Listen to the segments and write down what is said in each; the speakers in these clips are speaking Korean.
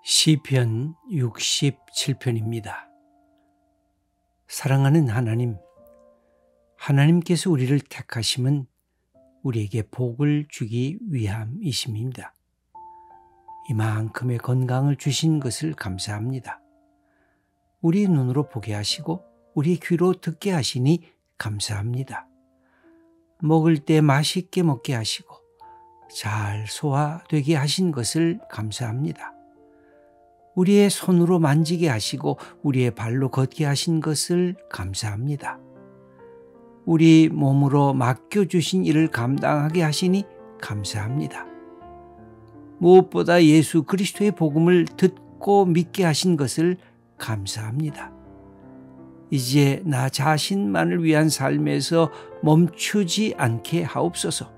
시편 67편입니다. 사랑하는 하나님, 하나님께서 우리를 택하심은 우리에게 복을 주기 위함이심입니다. 이만큼의 건강을 주신 것을 감사합니다. 우리의 눈으로 보게 하시고 우리의 귀로 듣게 하시니 감사합니다. 먹을 때 맛있게 먹게 하시고 잘 소화되게 하신 것을 감사합니다. 우리의 손으로 만지게 하시고 우리의 발로 걷게 하신 것을 감사합니다. 우리 몸으로 맡겨주신 일을 감당하게 하시니 감사합니다. 무엇보다 예수 그리스도의 복음을 듣고 믿게 하신 것을 감사합니다. 이제 나 자신만을 위한 삶에서 멈추지 않게 하옵소서.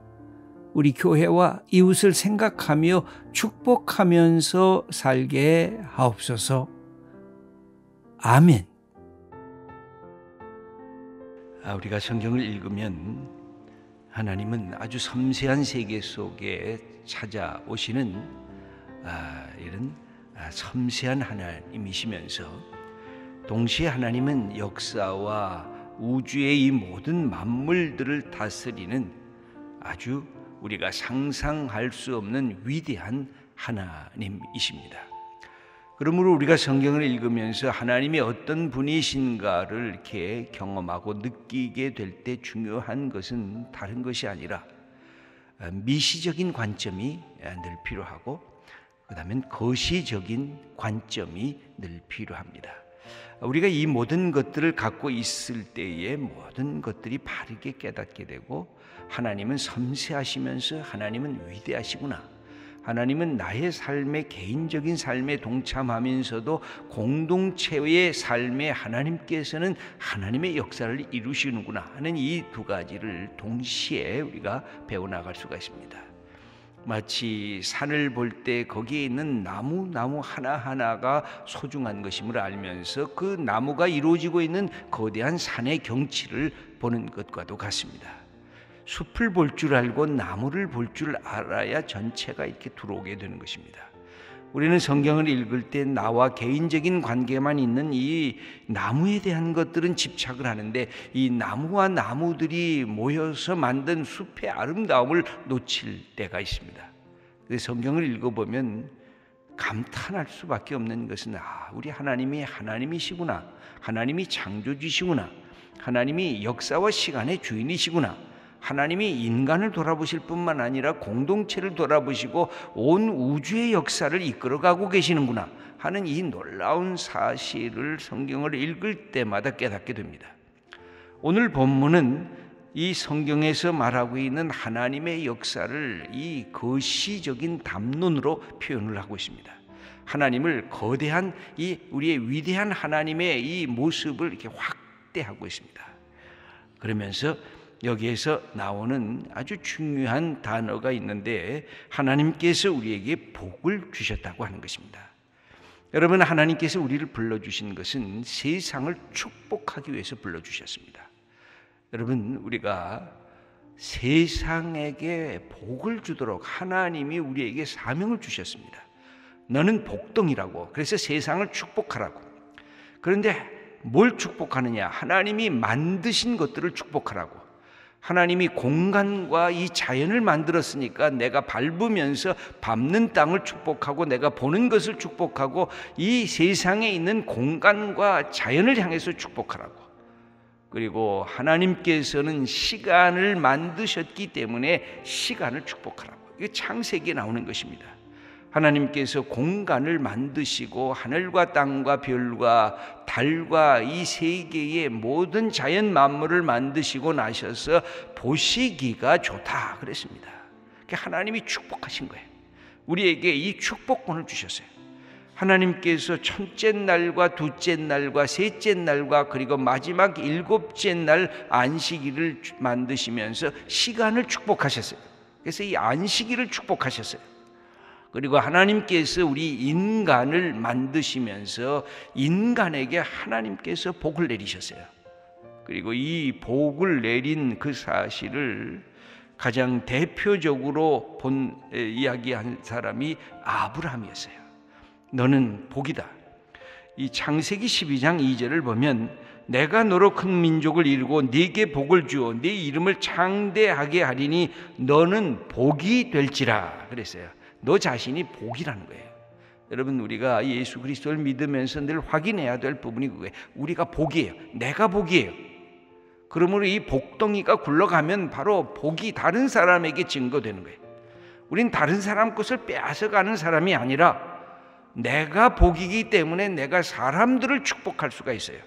우리 교회와 이웃을 생각하며 축복하면서 살게 하옵소서. 아멘. 우리가 성경을 읽으면 하나님은 아주 섬세한 세계 속에 찾아오시는 이런 섬세한 하나님이시면서 동시에 하나님은 역사와 우주의 이 모든 만물들을 다스리는 아주 우리가 상상할 수 없는 위대한 하나님이십니다. 그러므로 우리가 성경을 읽으면서 하나님이 어떤 분이신가를 이렇게 경험하고 느끼게 될 때 중요한 것은 다른 것이 아니라 미시적인 관점이 늘 필요하고 그다음에 거시적인 관점이 늘 필요합니다. 우리가 이 모든 것들을 갖고 있을 때에 모든 것들이 바르게 깨닫게 되고 하나님은 섬세하시면서 하나님은 위대하시구나. 하나님은 나의 삶의 개인적인 삶에 동참하면서도 공동체의 삶에 하나님께서는 하나님의 역사를 이루시는구나 하는 이 두 가지를 동시에 우리가 배워나갈 수가 있습니다. 마치 산을 볼 때 거기에 있는 나무 하나하나가 소중한 것임을 알면서 그 나무가 이루어지고 있는 거대한 산의 경치를 보는 것과도 같습니다. 숲을 볼 줄 알고 나무를 볼 줄 알아야 전체가 이렇게 들어오게 되는 것입니다. 우리는 성경을 읽을 때 나와 개인적인 관계만 있는 이 나무에 대한 것들은 집착을 하는데 이 나무와 나무들이 모여서 만든 숲의 아름다움을 놓칠 때가 있습니다. 그래서 성경을 읽어보면 감탄할 수밖에 없는 것은 우리 하나님이 하나님이시구나. 하나님이 창조주시구나. 하나님이 역사와 시간의 주인이시구나. 하나님이 인간을 돌아보실 뿐만 아니라 공동체를 돌아보시고 온 우주의 역사를 이끌어가고 계시는구나 하는 이 놀라운 사실을 성경을 읽을 때마다 깨닫게 됩니다. 오늘 본문은 이 성경에서 말하고 있는 하나님의 역사를 이 거시적인 담론으로 표현을 하고 있습니다. 하나님을 거대한 이 우리의 위대한 하나님의 이 모습을 이렇게 확대하고 있습니다. 그러면서 여기에서 나오는 아주 중요한 단어가 있는데 하나님께서 우리에게 복을 주셨다고 하는 것입니다. 여러분, 하나님께서 우리를 불러주신 것은 세상을 축복하기 위해서 불러주셨습니다. 여러분, 우리가 세상에게 복을 주도록 하나님이 우리에게 사명을 주셨습니다. 너는 복덩이라고. 그래서 세상을 축복하라고. 그런데 뭘 축복하느냐? 하나님이 만드신 것들을 축복하라고. 하나님이 공간과 이 자연을 만들었으니까 내가 밟으면서 밟는 땅을 축복하고 내가 보는 것을 축복하고 이 세상에 있는 공간과 자연을 향해서 축복하라고. 그리고 하나님께서는 시간을 만드셨기 때문에 시간을 축복하라고. 이게 창세기에 나오는 것입니다. 하나님께서 공간을 만드시고 하늘과 땅과 별과 달과 이 세계의 모든 자연 만물을 만드시고 나셔서 보시기가 좋다 그랬습니다. 하나님이 축복하신 거예요. 우리에게 이 축복권을 주셨어요. 하나님께서 첫째 날과 둘째 날과 셋째 날과 그리고 마지막 일곱째 날 안식일을 만드시면서 시간을 축복하셨어요. 그래서 이 안식일을 축복하셨어요. 그리고 하나님께서 우리 인간을 만드시면서 인간에게 하나님께서 복을 내리셨어요. 그리고 이 복을 내린 그 사실을 가장 대표적으로 이야기한 사람이 아브라함이었어요. 너는 복이다. 이 창세기 12장 2절을 보면 내가 너로 큰 민족을 이루고 네게 복을 주어 네 이름을 창대하게 하리니 너는 복이 될지라 그랬어요. 너 자신이 복이라는 거예요. 여러분, 우리가 예수 그리스도를 믿으면서 늘 확인해야 될 부분이 그거예요. 우리가 복이에요. 내가 복이에요. 그러므로 이 복덩이가 굴러가면 바로 복이 다른 사람에게 증거되는 거예요. 우린 다른 사람 것을 빼앗아가는 사람이 아니라 내가 복이기 때문에 내가 사람들을 축복할 수가 있어요.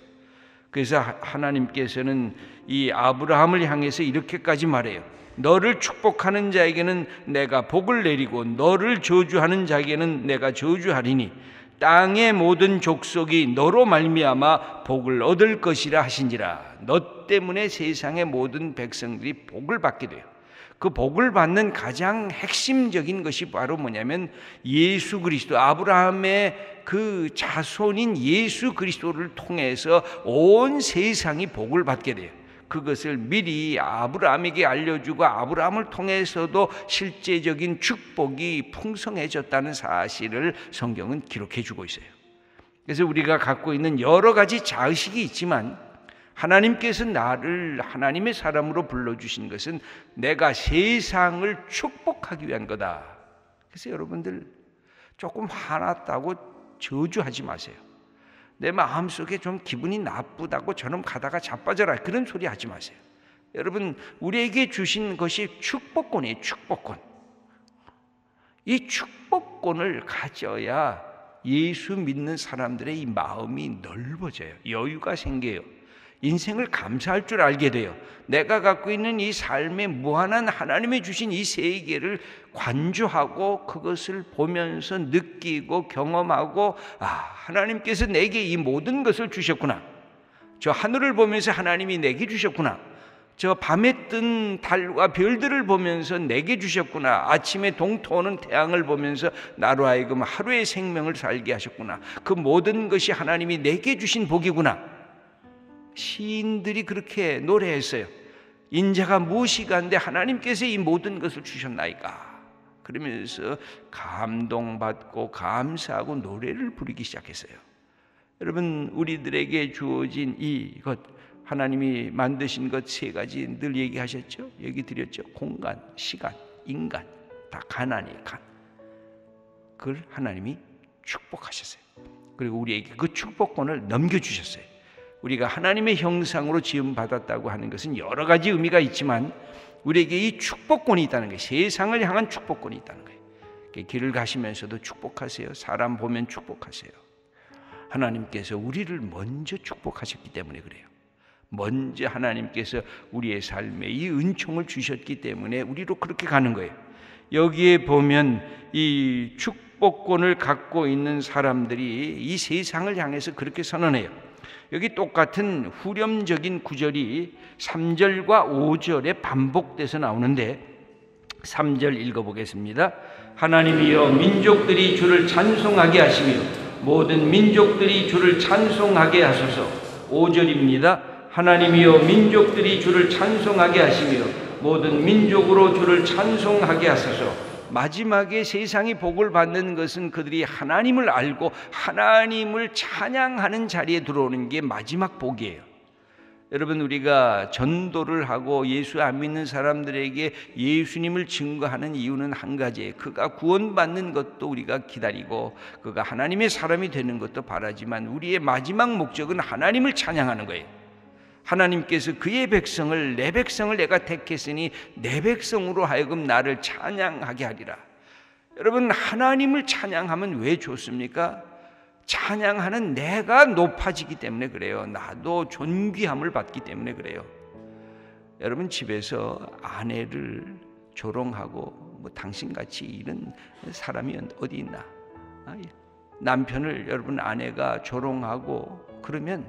그래서 하나님께서는 이 아브라함을 향해서 이렇게까지 말해요. 너를 축복하는 자에게는 내가 복을 내리고 너를 저주하는 자에게는 내가 저주하리니 땅의 모든 족속이 너로 말미암아 복을 얻을 것이라 하신지라. 너 때문에 세상의 모든 백성들이 복을 받게 돼요. 그 복을 받는 가장 핵심적인 것이 바로 뭐냐면 예수 그리스도, 아브라함의 그 자손인 예수 그리스도를 통해서 온 세상이 복을 받게 돼요. 그것을 미리 아브라함에게 알려주고 아브라함을 통해서도 실제적인 축복이 풍성해졌다는 사실을 성경은 기록해 주고 있어요. 그래서 우리가 갖고 있는 여러 가지 자의식이 있지만 하나님께서 나를 하나님의 사람으로 불러주신 것은 내가 세상을 축복하기 위한 거다. 그래서 여러분들 조금 화났다고 저주하지 마세요. 내 마음속에 좀 기분이 나쁘다고 저놈 가다가 자빠져라, 그런 소리 하지 마세요. 여러분, 우리에게 주신 것이 축복권이에요. 축복권. 이 축복권을 가져야 예수 믿는 사람들의 이 마음이 넓어져요. 여유가 생겨요. 인생을 감사할 줄 알게 돼요. 내가 갖고 있는 이 삶의 무한한 하나님이 주신 이 세계를 관주하고 그것을 보면서 느끼고 경험하고, 하나님께서 내게 이 모든 것을 주셨구나. 저 하늘을 보면서 하나님이 내게 주셨구나. 저 밤에 뜬 달과 별들을 보면서 내게 주셨구나. 아침에 동토하는 태양을 보면서 나로 하여금 하루의 생명을 살게 하셨구나. 그 모든 것이 하나님이 내게 주신 복이구나. 시인들이 그렇게 노래했어요. 인자가 무엇이간데 하나님께서 이 모든 것을 주셨나이까. 그러면서 감동받고 감사하고 노래를 부르기 시작했어요. 여러분, 우리들에게 주어진 이것, 하나님이 만드신 것 세 가지 늘 얘기하셨죠? 얘기 드렸죠? 공간, 시간, 인간, 다 가난이에요. 그걸 하나님이 축복하셨어요. 그리고 우리에게 그 축복권을 넘겨주셨어요. 우리가 하나님의 형상으로 지음받았다고 하는 것은 여러 가지 의미가 있지만 우리에게 이 축복권이 있다는 거예요. 세상을 향한 축복권이 있다는 거예요. 길을 가시면서도 축복하세요. 사람 보면 축복하세요. 하나님께서 우리를 먼저 축복하셨기 때문에 그래요. 먼저 하나님께서 우리의 삶에 이 은총을 주셨기 때문에 우리로 그렇게 가는 거예요. 여기에 보면 이 축복권을 갖고 있는 사람들이 이 세상을 향해서 그렇게 선언해요. 여기 똑같은 후렴적인 구절이 3절과 5절에 반복돼서 나오는데 3절 읽어보겠습니다. 하나님이여 민족들이 주를 찬송하게 하시며 모든 민족들이 주를 찬송하게 하소서. 5절입니다. 하나님이여 민족들이 주를 찬송하게 하시며 모든 민족으로 주를 찬송하게 하소서. 마지막에 세상이 복을 받는 것은 그들이 하나님을 알고 하나님을 찬양하는 자리에 들어오는 게 마지막 복이에요. 여러분, 우리가 전도를 하고 예수 안 믿는 사람들에게 예수님을 증거하는 이유는 한 가지예요. 그가 구원받는 것도 우리가 기다리고 그가 하나님의 사람이 되는 것도 바라지만 우리의 마지막 목적은 하나님을 찬양하는 거예요. 하나님께서 그의 백성을, 내 백성을 내가 택했으니 내 백성으로 하여금 나를 찬양하게 하리라. 여러분, 하나님을 찬양하면 왜 좋습니까? 찬양하는 내가 높아지기 때문에 그래요. 나도 존귀함을 받기 때문에 그래요. 여러분, 집에서 아내를 조롱하고 당신같이 이런 사람이 어디 있나? 남편을 여러분 아내가 조롱하고 그러면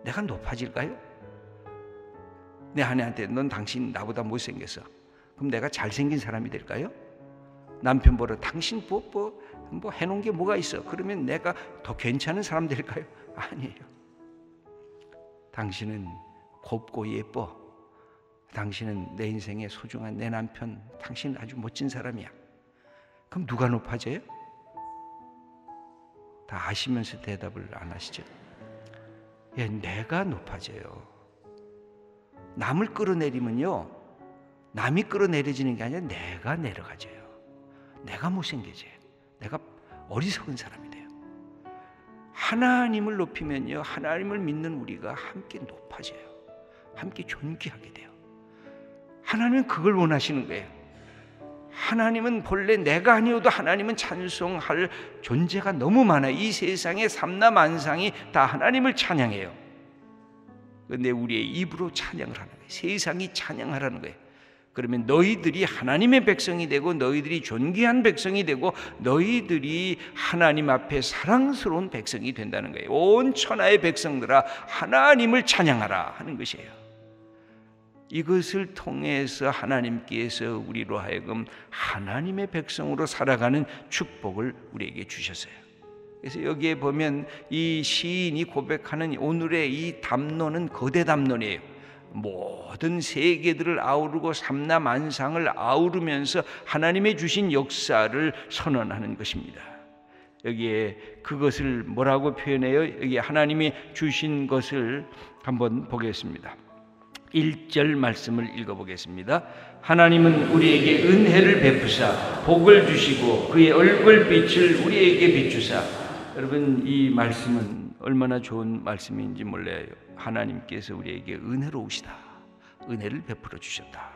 내가 높아질까요? 내 아내한테 넌 당신 나보다 못생겼어. 그럼 내가 잘생긴 사람이 될까요? 남편 보러 당신 뭐 해놓은 게 뭐가 있어? 그러면 내가 더 괜찮은 사람 될까요? 아니에요. 당신은 곱고 예뻐. 당신은 내 인생의 소중한 내 남편. 당신은 아주 멋진 사람이야. 그럼 누가 높아져요? 다 아시면서 대답을 안 하시죠? 예, 내가 높아져요. 남을 끌어내리면요, 남이 끌어내려지는 게 아니라 내가 내려가져요. 내가 못생겨져요. 내가 어리석은 사람이 돼요. 하나님을 높이면요, 하나님을 믿는 우리가 함께 높아져요. 함께 존귀하게 돼요. 하나님은 그걸 원하시는 거예요. 하나님은 본래 내가 아니어도 하나님은 찬송할 존재가 너무 많아요. 이 세상의 삼라만상이 다 하나님을 찬양해요. 그런데 우리의 입으로 찬양을 하는 거예요. 세상이 찬양하라는 거예요. 그러면 너희들이 하나님의 백성이 되고, 너희들이 존귀한 백성이 되고, 너희들이 하나님 앞에 사랑스러운 백성이 된다는 거예요. 온 천하의 백성들아 하나님을 찬양하라 하는 것이에요. 이것을 통해서 하나님께서 우리로 하여금 하나님의 백성으로 살아가는 축복을 우리에게 주셨어요. 그래서 여기에 보면 이 시인이 고백하는 오늘의 이 담론은 거대 담론이에요. 모든 세계들을 아우르고 삼라만상을 아우르면서 하나님의 주신 역사를 선언하는 것입니다. 여기에 그것을 뭐라고 표현해요? 여기 하나님이 주신 것을 한번 보겠습니다. 1절 말씀을 읽어보겠습니다. 하나님은 우리에게 은혜를 베푸사 복을 주시고 그의 얼굴빛을 우리에게 비추사. 여러분, 이 말씀은 얼마나 좋은 말씀인지 몰라요. 하나님께서 우리에게 은혜로우시다. 은혜를 베풀어 주셨다.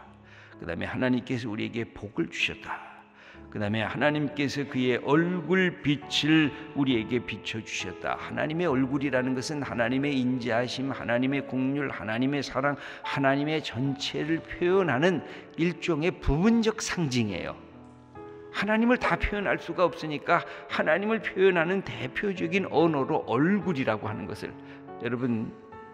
그 다음에 하나님께서 우리에게 복을 주셨다. 그 다음에 하나님께서 그의 얼굴빛을 우리에게 비춰주셨다. 하나님의 얼굴이라는 것은 하나님의 인자하심, 하나님의 긍휼, 하나님의 사랑, 하나님의 전체를 표현하는 일종의 부분적 상징이에요. 하나님을 다 표현할 수가 없으니까 하나님을 표현하는 대표적인 언어로 얼굴이라고 하는 것을, 여러분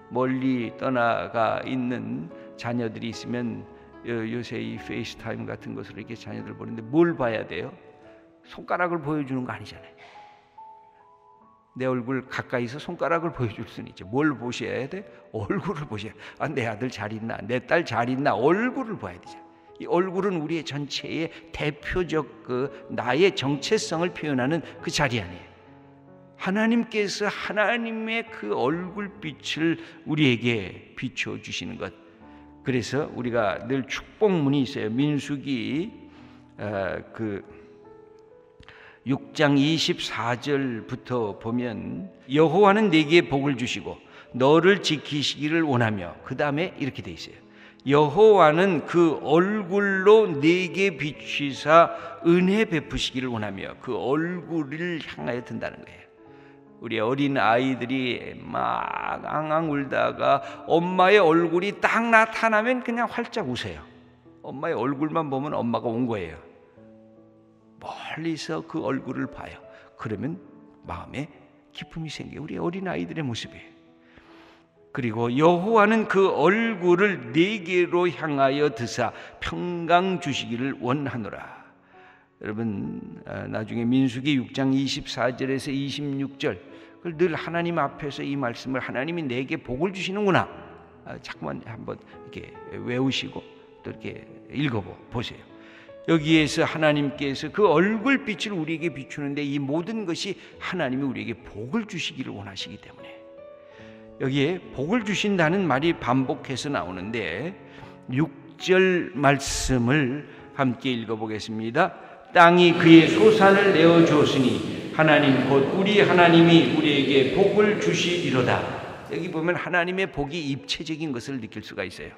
멀리 떠나가 있는 자녀들이 있으면 요새 이 페이스타임 같은 것으로 이렇게 자녀들 보는데 뭘 봐야 돼요? 손가락을 보여주는 거 아니잖아요. 내 얼굴 가까이서 손가락을 보여줄 수는 있죠. 뭘 보셔야 돼? 얼굴을 보셔야 돼. 아, 내 아들 잘 있나? 내 딸 잘 있나? 얼굴을 봐야 되잖아요. 이 얼굴은 우리의 전체의 대표적 그 나의 정체성을 표현하는 그 자리 아니에요. 하나님께서 하나님의 그 얼굴빛을 우리에게 비춰주시는 것. 그래서 우리가 늘 축복문이 있어요. 민수기 6장 24절부터 보면 여호와는 내게 복을 주시고 너를 지키시기를 원하며, 그 다음에 이렇게 돼 있어요. 여호와는 그 얼굴로 내게 비추사 은혜 베푸시기를 원하며, 그 얼굴을 향하여 든다는 거예요. 우리 어린 아이들이 막 앙앙 울다가 엄마의 얼굴이 딱 나타나면 그냥 활짝 웃어요. 엄마의 얼굴만 보면 엄마가 온 거예요. 멀리서 그 얼굴을 봐요. 그러면 마음에 기쁨이 생겨요. 우리 어린 아이들의 모습이에요. 그리고 여호와는 그 얼굴을 내게로 향하여 드사 평강 주시기를 원하노라. 여러분, 나중에 민수기 6장 24절에서 26절, 그걸 늘 하나님 앞에서 이 말씀을 하나님이 내게 복을 주시는구나, 자꾸만 한번 이렇게 외우시고 또 이렇게 읽어보세요. 여기에서 하나님께서 그 얼굴빛을 우리에게 비추는데 이 모든 것이 하나님이 우리에게 복을 주시기를 원하시기 때문에, 여기에 복을 주신다는 말이 반복해서 나오는데 6절 말씀을 함께 읽어보겠습니다. 땅이 그의 소산을 내어주었으니 하나님 곧 우리 하나님이 우리에게 복을 주시리로다. 여기 보면 하나님의 복이 입체적인 것을 느낄 수가 있어요.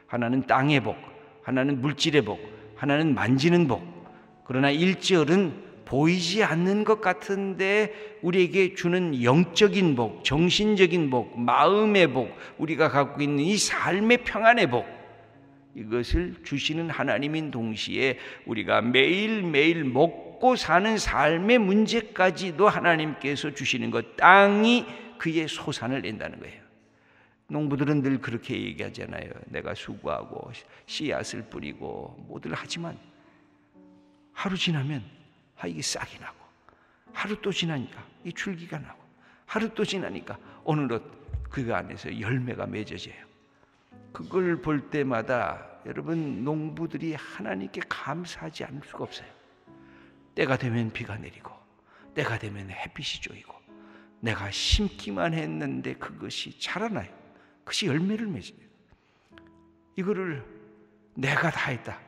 하나는 땅의 복, 하나는 물질의 복, 하나는 만지는 복. 그러나 1절은 보이지 않는 것 같은데 우리에게 주는 영적인 복, 정신적인 복, 마음의 복, 우리가 갖고 있는 이 삶의 평안의 복, 이것을 주시는 하나님인 동시에 우리가 매일매일 먹고 사는 삶의 문제까지도 하나님께서 주시는 것, 땅이 그의 소산을 낸다는 거예요. 농부들은 늘 그렇게 얘기하잖아요. 내가 수고하고 씨앗을 뿌리고 뭐들 하지만 하루 지나면 이게 싹이 나고, 하루 또 지나니까 이 줄기가 나고, 하루 또 지나니까 어느덧 그 안에서 열매가 맺어져요. 그걸 볼 때마다 여러분, 농부들이 하나님께 감사하지 않을 수가 없어요. 때가 되면 비가 내리고, 때가 되면 햇빛이 쪼이고, 내가 심기만 했는데 그것이 자라나요. 그것이 열매를 맺어요. 이거를 내가 다 했다.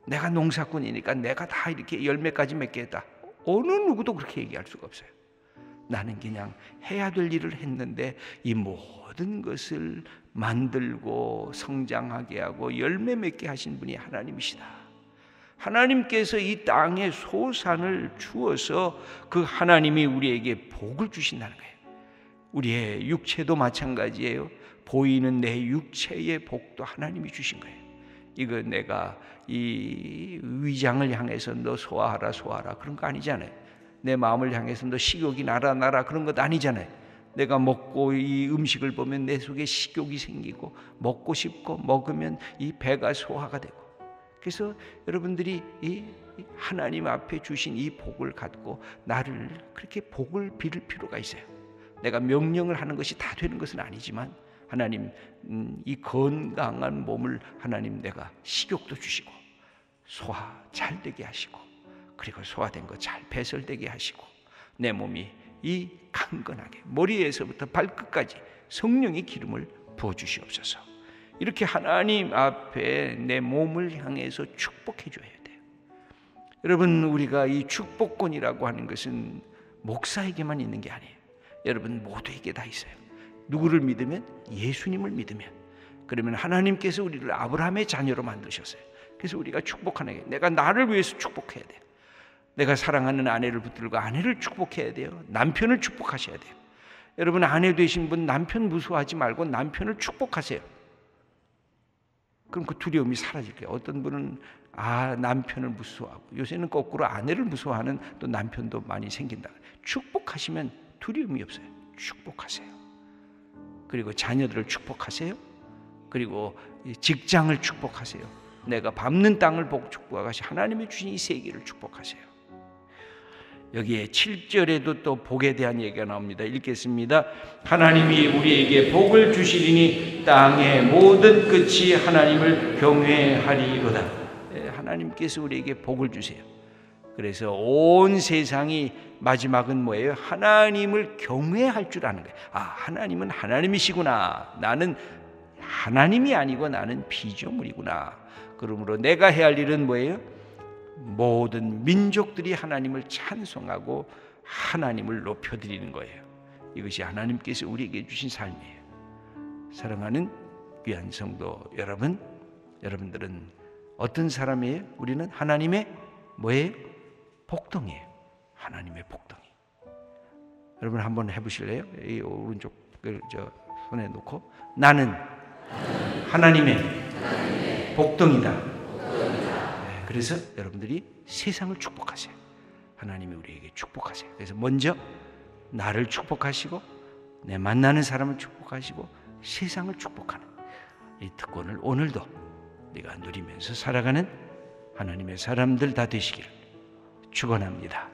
내가 농사꾼이니까 내가 다 이렇게 열매까지 맺게 했다. 어느 누구도 그렇게 얘기할 수가 없어요. 나는 그냥 해야 될 일을 했는데 이 모든 것을 만들고 성장하게 하고 열매 맺게 하신 분이 하나님이시다. 하나님께서 이 땅에 소산을 주어서 그 하나님이 우리에게 복을 주신다는 거예요. 우리의 육체도 마찬가지예요. 보이는 내 육체의 복도 하나님이 주신 거예요. 이거 내가 이 위장을 향해서 너 소화하라 소화하라 그런 거 아니잖아요. 내 마음을 향해서 너 식욕이 나라 그런 것도 아니잖아요. 내가 먹고 이 음식을 보면 내 속에 식욕이 생기고 먹고 싶고 먹으면 이 배가 소화가 되고, 그래서 여러분들이 이 하나님 앞에 주신 이 복을 갖고 나를 그렇게 복을 빌을 필요가 있어요. 내가 명령을 하는 것이 다 되는 것은 아니지만 하나님 이 건강한 몸을 하나님 내가 식욕도 주시고 소화 잘 되게 하시고, 그리고 소화된 거 잘 배설되게 하시고, 내 몸이 이 강건하게 머리에서부터 발끝까지 성령의 기름을 부어주시옵소서. 이렇게 하나님 앞에 내 몸을 향해서 축복해 줘야 돼요. 여러분, 우리가 이 축복권이라고 하는 것은 목사에게만 있는 게 아니에요. 여러분 모두에게 다 있어요. 누구를 믿으면? 예수님을 믿으면. 그러면 하나님께서 우리를 아브라함의 자녀로 만드셨어요. 그래서 우리가 축복하는 게, 내가 나를 위해서 축복해야 돼요. 내가 사랑하는 아내를 붙들고 아내를 축복해야 돼요. 남편을 축복하셔야 돼요. 여러분, 아내 되신 분 남편 무서워하지 말고 남편을 축복하세요. 그럼 그 두려움이 사라질 거예요. 어떤 분은 남편을 무서워하고, 요새는 거꾸로 아내를 무서워하는 또 남편도 많이 생긴다. 축복하시면 두려움이 없어요. 축복하세요. 그리고 자녀들을 축복하세요. 그리고 직장을 축복하세요. 내가 밟는 땅을 보고 축복하시, 하나님이 주신 이 세계를 축복하세요. 여기에 7절에도 또 복에 대한 얘기가 나옵니다. 읽겠습니다. 하나님이 우리에게 복을 주시리니 땅의 모든 끝이 하나님을 경외하리로다. 하나님께서 우리에게 복을 주세요. 그래서 온 세상이 마지막은 뭐예요? 하나님을 경외할 줄 아는 거예요. 하나님은 하나님이시구나. 나는 하나님이 아니고 나는 피조물이구나. 그러므로 내가 해야 할 일은 뭐예요? 모든 민족들이 하나님을 찬송하고 하나님을 높여드리는 거예요. 이것이 하나님께서 우리에게 주신 삶이에요. 사랑하는 귀한 성도 여러분, 여러분들은 어떤 사람이에요? 우리는 하나님의 뭐예요? 복덩이에요. 하나님의 복덩이. 여러분 한번 해보실래요? 이 오른쪽을 손에 놓고, 나는 하나님의 복덩이다. 그래서 여러분들이 세상을 축복하세요. 하나님이 우리에게 축복하세요. 그래서 먼저 나를 축복하시고 내 만나는 사람을 축복하시고 세상을 축복하는 이 특권을 오늘도 네가 누리면서 살아가는 하나님의 사람들 다 되시기를 축원합니다.